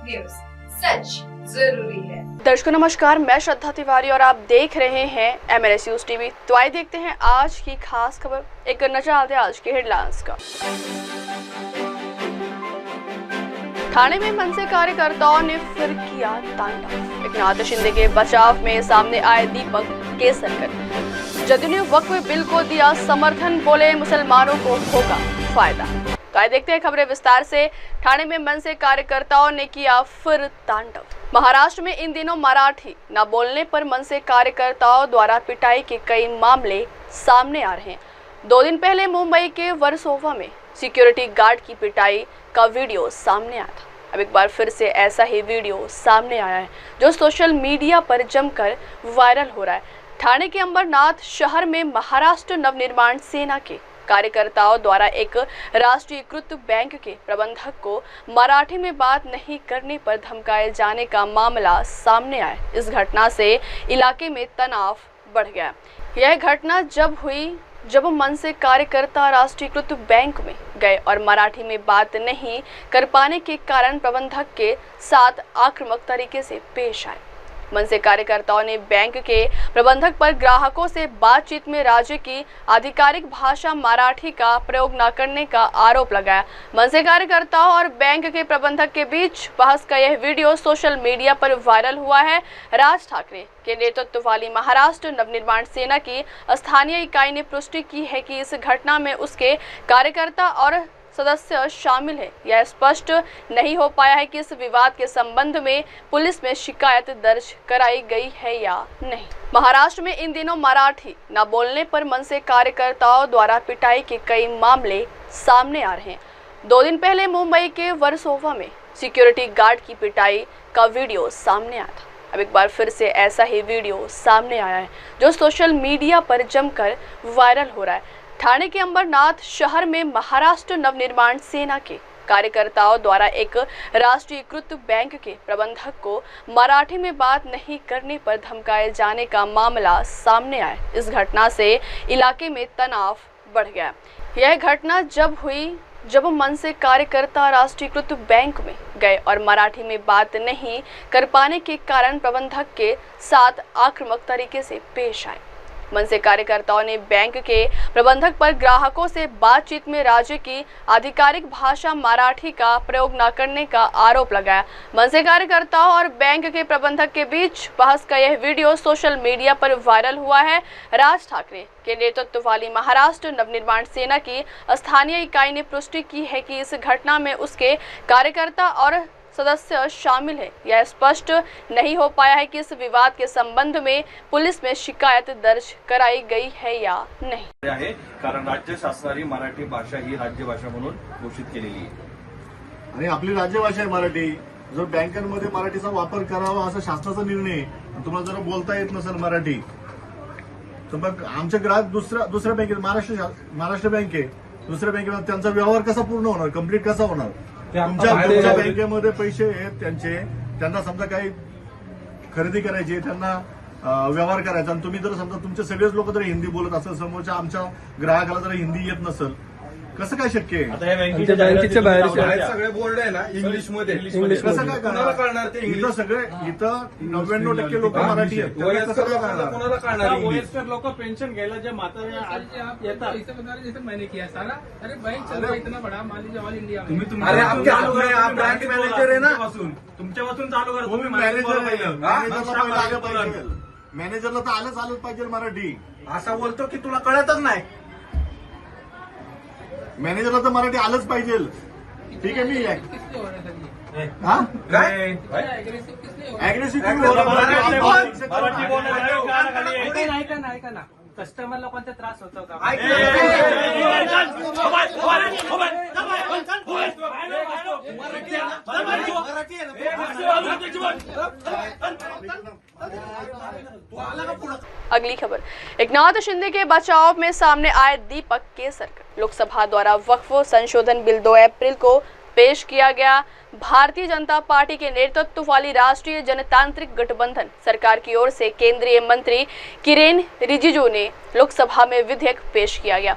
News, सच जरूरी है। दर्शकों नमस्कार, मैं श्रद्धा तिवारी और आप देख रहे हैं MNS न्यूज टीवी। तो आइए देखते हैं आज की खास खबर। एक नजर डालते हैं आज के हेडलाइंस का। थाने में मनसे कार्यकर्ताओं ने फिर किया तांडव। एकनाथ शिंदे के बचाव में सामने आए दीपक केसरकर। जदयू ने वक्फ बिल को दिया समर्थन, बोले मुसलमानों को होगा फायदा। तो आइए देखते हैं खबरें विस्तार से। ठाणे में मनसे कार्यकर्ताओं ने किया फिर तांडव। महाराष्ट्र में इन दिनों मराठी न बोलने पर मनसे कार्यकर्ताओं द्वारा पिटाई के कई मामले सामने आ रहे हैं। 2 दिन पहले मुंबई के वर्सोवा में सिक्योरिटी गार्ड की पिटाई का वीडियो सामने आया था। अब एक बार फिर से ऐसा ही वीडियो सामने आया है जो सोशल मीडिया पर जमकर वायरल हो रहा है। ठाणे के अंबरनाथ शहर में महाराष्ट्र नवनिर्माण सेना के कार्यकर्ताओं द्वारा एक राष्ट्रीयकृत बैंक के प्रबंधक को मराठी में बात नहीं करने पर धमकाए जाने का मामला सामने आया। इस घटना से इलाके में तनाव बढ़ गया। यह घटना जब हुई जब मनसे कार्यकर्ता राष्ट्रीयकृत बैंक में गए और मराठी में बात नहीं कर पाने के कारण प्रबंधक के साथ आक्रामक तरीके से पेश आए। मनसे कार्यकर्ताओं ने बैंक के प्रबंधक पर ग्राहकों से बातचीत में राज्य की आधिकारिक भाषा मराठी का प्रयोग न करने का आरोप लगाया। मनसे कार्यकर्ताओं और बैंक के प्रबंधक के बीच बहस का यह वीडियो सोशल मीडिया पर वायरल हुआ है। राज ठाकरे के नेतृत्व वाली महाराष्ट्र नवनिर्माण सेना की स्थानीय इकाई ने पुष्टि की है कि इस घटना में उसके कार्यकर्ता और सदस्य शामिल है। यह स्पष्ट नहीं हो पाया है कि इस विवाद के संबंध में पुलिस में शिकायत दर्ज कराई गई है या नहीं। महाराष्ट्र में इन दिनों मराठी न बोलने पर मनसे कार्यकर्ताओं द्वारा पिटाई के कई मामले सामने आ रहे हैं। 2 दिन पहले मुंबई के वर्सोवा में सिक्योरिटी गार्ड की पिटाई का वीडियो सामने आया था। अब एक बार फिर से ऐसा ही वीडियो सामने आया है जो सोशल मीडिया पर जमकर वायरल हो रहा है। ठाणे के अंबरनाथ शहर में महाराष्ट्र नवनिर्माण सेना के कार्यकर्ताओं द्वारा एक राष्ट्रीयकृत बैंक के प्रबंधक को मराठी में बात नहीं करने पर धमकाए जाने का मामला सामने आया। इस घटना से इलाके में तनाव बढ़ गया। यह घटना जब हुई जब मनसे कार्यकर्ता राष्ट्रीयकृत बैंक में गए और मराठी में बात नहीं कर पाने के कारण प्रबंधक के साथ आक्रामक तरीके से पेश आए। मनसे कार्यकर्ताओं ने बैंक के प्रबंधक पर ग्राहकों से बातचीत में राज्य की आधिकारिक भाषा मराठी का प्रयोग न करने का आरोप लगाया। मनसे कार्यकर्ताओं और बैंक के प्रबंधक के बीच बहस का यह वीडियो सोशल मीडिया पर वायरल हुआ है। राज ठाकरे के नेतृत्व वाली महाराष्ट्र नवनिर्माण सेना की स्थानीय इकाई ने पुष्टि की है कि इस घटना में उसके कार्यकर्ता और सदस्य शामिल है। यह स्पष्ट नहीं हो पाया है कि इस विवाद के संबंध में पुलिस में शिकायत दर्ज कराई गई है या नहीं। आहे कारण राज्य शासनाने मराठी भाषा ही राज्यभाषा म्हणून घोषित केलेली आहे आणि आपली राज्यभाषा आहे मराठी। जर बँकांमध्ये मराठीचा वापर करावा असा शासनाचा निर्णय आहे, तुम्हाला जर बोलता येत नसेल मराठी तर मग आमचे ग्राहक दुसऱ्या बँकेत महाराष्ट्र बँक आहे, दुसऱ्या बँकेमध्ये त्यांचा व्यवहार कसा पूर्ण होणार, कंप्लीट कसा होणार? तुमच्या बँकेमध्ये पैसे आहेत त्यांना समजा काही खरेदी करायची, त्यांना व्यवहार करायचा आणि तुम्ही जर समजा तुमचे सगळेच लोक जर हिंदी बोलत असेल, समोरच्या आमच्या ग्राहकाला जर हिंदी येत नसेल, कसं काय शक्य आहे? आता बँकेच्या बाहेर सगळे बोर्ड आहे ना इंग्लिश मध्ये, कसं काय करणार ते? इथं सगळे 99% लोक मराठी आहेत, कसं काय करणार? कोणाला कळणार? वयस्कर लोक पेंशन घ्यायला जे म्हातारे येतात, इसे बता रहे जैसे मैंने किया सारा। अरे बैंक चल रहा इतना बड़ा, मान लीजिए ऑल इंडिया में। अरे आप ब्रांच मॅनेजर आहे ना, तुमच्यापासून चालू करा। तुम्ही मॅनेजरला तर आलंच पाहिजे मराठी। असा बोलतो की तुला कळतच नाही। मॅनेजरला तर मराठी आलंच पाहिजे। ठीक आहे, मी किसलिए हो रहा है सर? हा काय अग्रेसिव किसलिए हो रहा अग्रेसिव्ह है? ऐका ना, कस्टमरला कोणता त्रास होतो का? अगली खबर, एकनाथ शिंदे के बचाव में सामने आए दीपक केसरकर। लोकसभा द्वारा वक्फ संशोधन बिल 2 अप्रैल को पेश किया गया। भारतीय जनता पार्टी के नेतृत्व वाली राष्ट्रीय जनतांत्रिक गठबंधन सरकार की ओर से केंद्रीय मंत्री किरेन रिजिजू ने लोकसभा में विधेयक पेश किया गया।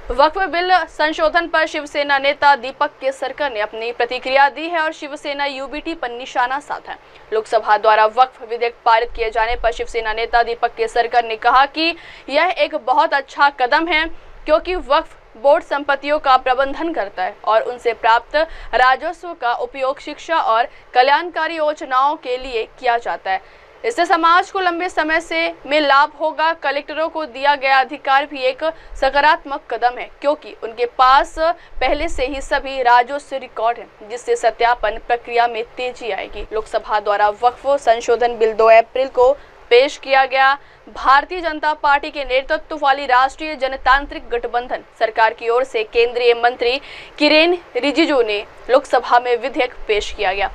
वक्फ बिल संशोधन पर शिवसेना नेता दीपक केसरकर ने अपनी प्रतिक्रिया दी है और शिवसेना यूबीटी पर निशाना साधा है। लोकसभा द्वारा वक्फ विधेयक पारित किए जाने पर शिवसेना नेता दीपक केसरकर ने कहा कि यह एक बहुत अच्छा कदम है, क्योंकि वक्फ बोर्ड संपत्तियों का प्रबंधन करता है और उनसे प्राप्त राजस्व का उपयोग शिक्षा और कल्याणकारी योजनाओं के लिए किया जाता है। इससे समाज को लंबे समय में लाभ होगा। कलेक्टरों को दिया गया अधिकार भी एक सकारात्मक कदम है, क्योंकि उनके पास पहले से ही सभी राजस्व रिकॉर्ड है, जिससे सत्यापन प्रक्रिया में तेजी आएगी। लोकसभा द्वारा वक्फ संशोधन बिल 2 अप्रैल को पेश किया गया। भारतीय जनता पार्टी के नेतृत्व वाली राष्ट्रीय जनतांत्रिक गठबंधन सरकार की ओर से केंद्रीय मंत्री किरेन रिजिजू ने लोकसभा में विधेयक पेश किया गया।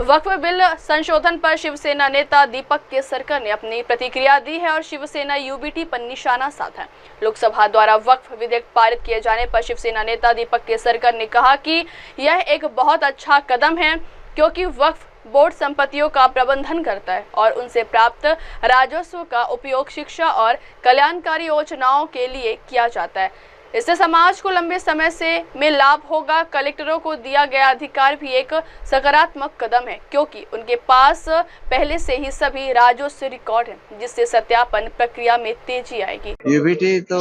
वक्फ बिल संशोधन पर शिवसेना नेता दीपक केसरकर ने अपनी प्रतिक्रिया दी है और शिवसेना यूबीटी पर निशाना साधा है। लोकसभा द्वारा वक्फ विधेयक पारित किए जाने पर शिवसेना नेता दीपक केसरकर ने कहा कि यह एक बहुत अच्छा कदम है, क्योंकि वक्फ बोर्ड संपत्तियों का प्रबंधन करता है और उनसे प्राप्त राजस्व का उपयोग शिक्षा और कल्याणकारी योजनाओं के लिए किया जाता है। इससे समाज को लंबे समय में लाभ होगा। कलेक्टरों को दिया गया अधिकार भी एक सकारात्मक कदम है, क्योंकि उनके पास पहले से ही सभी राजस्व रिकॉर्ड है, जिससे सत्यापन प्रक्रिया में तेजी आएगी। यूबीटी तो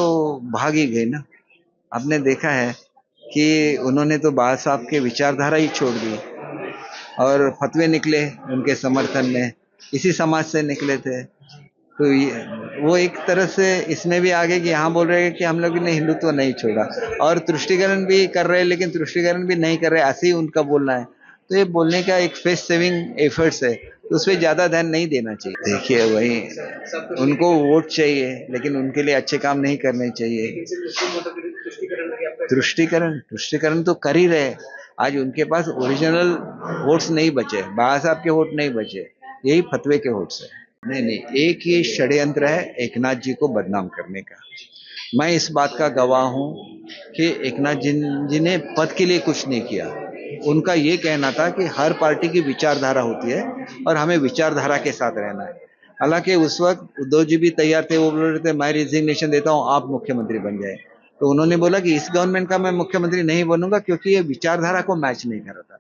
भाग ही गई ना। आपने देखा है कि उन्होंने तो बाबा साहब के विचारधारा ही छोड़ दी और फतवे निकले उनके समर्थन में, इसी समाज से निकले थे। तो वो एक तरह से इसमें भी आगे कि यहाँ बोल रहे हैं कि हम लोग ने हिंदुत्व नहीं छोड़ा, और तुष्टिकरण भी कर रहे हैं, लेकिन तुष्टिकरण भी नहीं कर रहे, ऐसे ही उनका बोलना है। तो ये बोलने का एक फेस सेविंग एफर्ट्स है, तो उस पर ज़्यादा ध्यान नहीं देना चाहिए। देखिए, वही उनको वोट चाहिए, लेकिन उनके लिए अच्छे काम नहीं करने चाहिए। तुष्टिकरण तो कर ही रहे। आज उनके पास ओरिजिनल वोट्स नहीं बचे, बाबा साहब के वोट नहीं बचे, यही फतवे के वोट्स है। नहीं, एक ही षड्यंत्र है एकनाथ जी को बदनाम करने का। मैं इस बात का गवाह हूं कि एकनाथ जी ने पद के लिए कुछ नहीं किया। उनका ये कहना था कि हर पार्टी की विचारधारा होती है और हमें विचारधारा के साथ रहना है। हालांकि उस वक्त उद्धव जी भी तैयार थे, वो बोल रहे थे मैं रिजिग्नेशन देता हूं, आप मुख्यमंत्री बन जाए। तो उन्होंने बोला कि इस गवर्नमेंट का मैं मुख्यमंत्री नहीं बनूंगा, क्योंकि ये विचारधारा को मैच नहीं कर रहा था।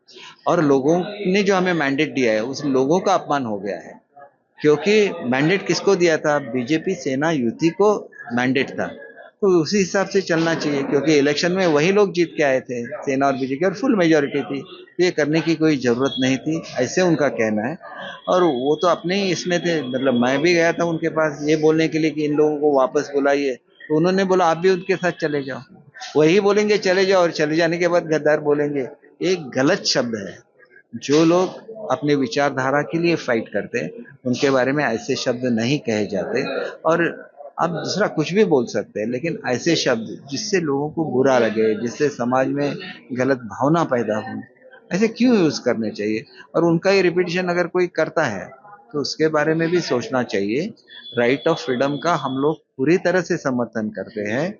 और लोगों ने जो हमें मैंडेट दिया है, उस लोगों का अपमान हो गया है, क्योंकि मैंडेट किसको दिया था? बीजेपी सेना युति को मैंडेट था। तो उसी हिसाब से चलना चाहिए, क्योंकि इलेक्शन में वही लोग जीत के आए थे, सेना और बीजेपी, और फुल मेजॉरिटी थी। तो ये करने की कोई जरूरत नहीं थी, ऐसे उनका कहना है। और वो तो अपने ही इसमें थे, मतलब मैं भी गया था उनके पास ये बोलने के लिए कि इन लोगों को वापस बुलाइए, तो उन्होंने बोला आप भी उनके साथ चले जाओ। वही बोलेंगे चले जाओ, और चले जाने के बाद गद्दार बोलेंगे। एक गलत शब्द है। जो लोग अपने विचारधारा के लिए फाइट करते हैं, उनके बारे में ऐसे शब्द नहीं कहे जाते। और आप दूसरा कुछ भी बोल सकते हैं, लेकिन ऐसे शब्द जिससे लोगों को बुरा लगे, जिससे समाज में गलत भावना पैदा हो, ऐसे क्यों यूज करने चाहिए? और उनका ये रिपीटिशन अगर कोई करता है तो उसके बारे में भी सोचना चाहिए। राइट ऑफ फ्रीडम का हम लोग पूरी तरह से समर्थन करते हैं,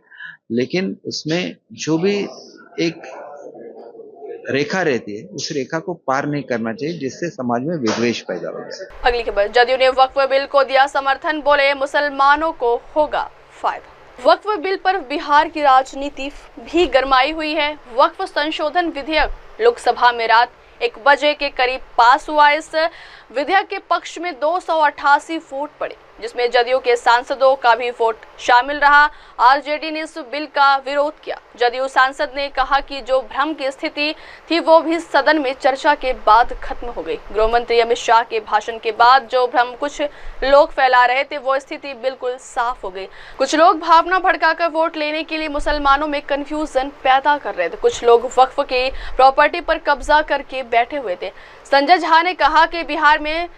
लेकिन उसमें जो भी एक रेखा रहती है, उस रेखा को पार नहीं करना चाहिए, जिससे समाज में विद्वेष पैदा हो जाए। अगली खबर, जदयू ने वक्फ बिल को दिया समर्थन, बोले मुसलमानों को होगा फायदा। वक्फ बिल पर बिहार की राजनीति भी गरमाई हुई है। वक्फ संशोधन विधेयक लोकसभा में रात 1 बजे के करीब पास हुआ। इस विधेयक के पक्ष में 288 वोट पड़े, जिसमें जदयू के सांसदों का भी वोट शामिल रहा। आरजेडी ने इस बिल का विरोध किया। जदयू सांसद ने कहा कि जो भ्रम की स्थिति थी वो भी सदन में चर्चा के बाद खत्म हो गई। गृह मंत्री अमित शाह के भाषण के बाद जो भ्रम कुछ लोग फैला रहे थे, वो स्थिति बिल्कुल साफ हो गई। कुछ लोग भावना भड़काकर वोट लेने के लिए मुसलमानों में कंफ्यूजन पैदा कर रहे थे। कुछ लोग वक्फ के प्रॉपर्टी पर कब्जा करके बैठे हुए थे। संजय झा ने कहा कि बिहार में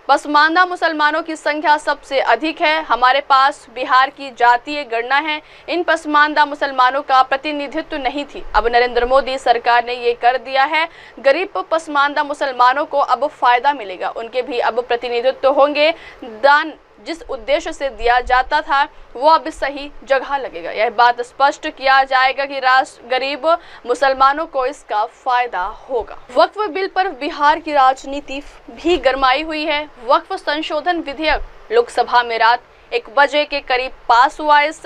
पसमानदा मुसलमानों की संख्या सबसे अधिक है। हमारे पास बिहार की जातीय गणना है। इन पसमानदा मुसलमानों का प्रतिनिधित्व नहीं थी। अब नरेंद्र मोदी सरकार ने ये कर दिया है। गरीब पसमानदा मुसलमानों को अब फायदा मिलेगा, उनके भी अब प्रतिनिधित्व होंगे। दान जिस उद्देश्य से दिया जाता था वो अब सही जगह लगेगा। यह बात स्पष्ट किया जाएगा कि गरीब मुसलमानों को इसका फायदा होगा। वक्फ बिल पर बिहार की राजनीति भी गरमाई हुई है। वक्फ संशोधन विधेयक लोकसभा में रात 1 बजे के करीब पास हुआ। इस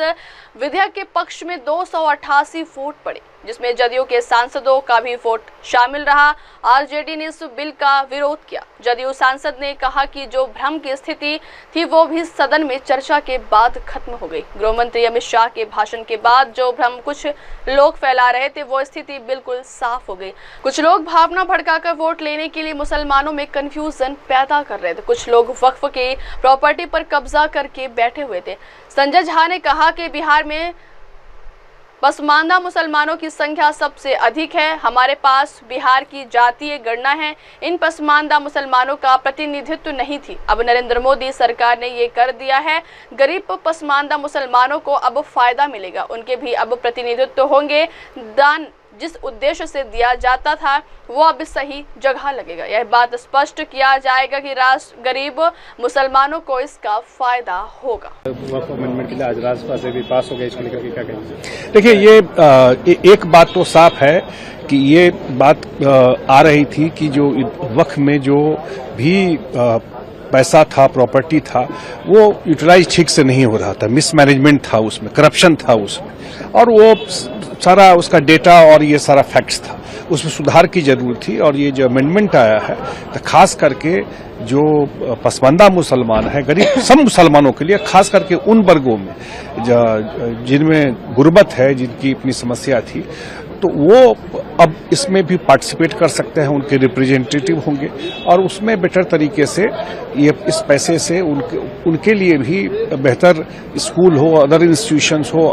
विधेयक के पक्ष में 288 वोट पड़े, जिसमें जदयू के सांसदों का भी वोट शामिल रहा। आरजेडी ने इस बिल का विरोध किया। जदयू सांसद ने कहा कि जो भ्रम की स्थिति थी वो भी सदन में चर्चा के बाद खत्म हो गई। गृह मंत्री अमित शाह के भाषण के बाद जो भ्रम कुछ लोग फैला रहे थे वो स्थिति बिल्कुल साफ हो गई। कुछ लोग भावना भड़काकर वोट लेने के लिए मुसलमानों में कंफ्यूजन पैदा कर रहे थे। कुछ लोग वक्फ के प्रॉपर्टी पर कब्जा करके बैठे हुए थे। संजय झा ने कहा कि बिहार में पसमानदा मुसलमानों की संख्या सबसे अधिक है। हमारे पास बिहार की जातीय गणना है। इन पसमानदा मुसलमानों का प्रतिनिधित्व नहीं थी। अब नरेंद्र मोदी सरकार ने ये कर दिया है। गरीब पसमानदा मुसलमानों को अब फायदा मिलेगा। उनके भी अब प्रतिनिधित्व होंगे। दान जिस उद्देश्य से दिया जाता था वो अब सही जगह लगेगा। यह बात स्पष्ट किया जाएगा कि गरीब मुसलमानों को इसका फायदा होगा। वक्फ अमेंडमेंट के लिए आज राज्यसभा से भी पास हो गया, इसको लेकर क्या कहेंगे? देखिए, ये एक बात तो साफ है कि ये बात आ रही थी कि जो वक्फ में जो भी पैसा था, प्रॉपर्टी था, वो यूटिलाइज ठीक से नहीं हो रहा था। मिसमैनेजमेंट था उसमें, करप्शन था उसमें, और वो सारा उसका डेटा और ये सारा फैक्ट्स था, उसमें सुधार की जरूरत थी। और ये जो अमेंडमेंट आया है तो खास करके जो पसमानदा मुसलमान है, गरीब सब मुसलमानों के लिए, खास करके उन वर्गों में जिनमें गुर्बत है, जिनकी अपनी समस्या थी, तो वो अब इसमें भी पार्टिसिपेट कर सकते हैं। उनके रिप्रेजेंटेटिव होंगे और उसमें बेटर तरीके से ये इस पैसे से उनके लिए भी बेहतर स्कूल हो, अदर इंस्टीट्यूशंस हो,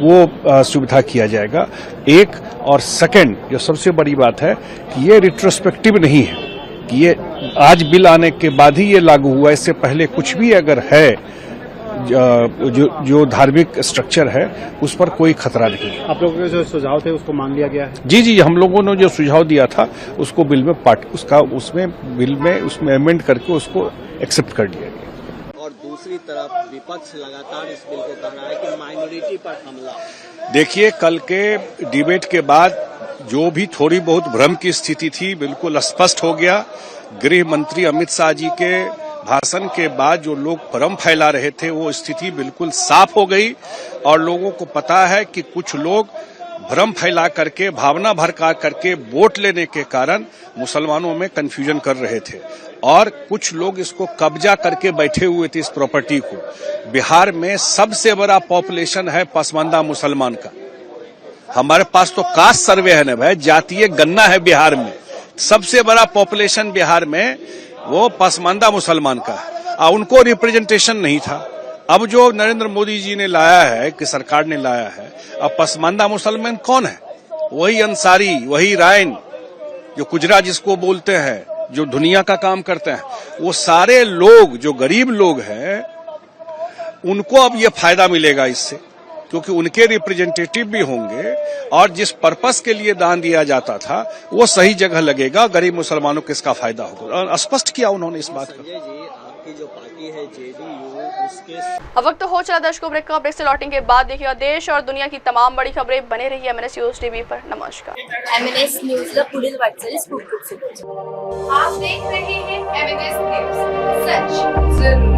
वो सुविधा किया जाएगा। एक और सेकंड जो सबसे बड़ी बात है कि ये रिट्रोस्पेक्टिव नहीं है कि ये आज बिल आने के बाद ही ये लागू हुआ। इससे पहले कुछ भी अगर है जो धार्मिक स्ट्रक्चर है उस पर कोई खतरा नहीं है। आप लोगों के जो सुझाव थे उसको मान लिया गया है? जी, हम लोगों ने जो सुझाव दिया था उसको बिल में उसमें अमेंड करके उसको एक्सेप्ट कर लिया गया। और दूसरी तरफ विपक्ष लगातार इस बिल को कह रहा है कि माइनॉरिटी पर हमला। देखिए, कल के डिबेट के बाद जो भी थोड़ी बहुत भ्रम की स्थिति थी बिल्कुल स्पष्ट हो गया। गृह मंत्री अमित शाह जी के भाषण के बाद जो लोग भ्रम फैला रहे थे वो स्थिति बिल्कुल साफ हो गई और लोगों को पता है कि कुछ लोग भ्रम फैला करके, भावना भड़का करके वोट लेने के कारण मुसलमानों में कंफ्यूजन कर रहे थे और कुछ लोग इसको कब्जा करके बैठे हुए थे इस प्रॉपर्टी को। बिहार में सबसे बड़ा पॉपुलेशन है पसमानदा मुसलमान का। हमारे पास तो कास्ट सर्वे है ना भाई, जातीय गणना है बिहार में। सबसे बड़ा पॉपुलेशन बिहार में वो पसमानदा मुसलमान का है। उनको रिप्रेजेंटेशन नहीं था। अब जो नरेंद्र मोदी जी ने लाया है, कि सरकार ने लाया है, अब पसमानदा मुसलमान कौन है? वही अंसारी, वही रायन, जो कुजरा जिसको बोलते हैं, जो दुनिया का काम करते हैं, वो सारे लोग जो गरीब लोग हैं उनको अब ये फायदा मिलेगा इससे, क्योंकि उनके रिप्रेजेंटेटिव भी होंगे और जिस पर्पस के लिए दान दिया जाता था वो सही जगह लगेगा। गरीब मुसलमानों को इसका फायदा होगा और स्पष्ट किया उन्होंने इस बात को। संजय जी, आपकी जो पार्टी है जेडीयू, उसके अब वक्त हो चला दर्शकों ब्रेक का। ब्रेक से लौटिंग के बाद देखिएगा देश और दुनिया की तमाम बड़ी खबरें। बने रहिए MNS न्यूज टीवी पर। नमस्कार। MNS न्यूजला पुढील वाटचाली खूप खूप शुभेच्छा। आप देख रहे हैं MNS न्यूज, सच जरूर।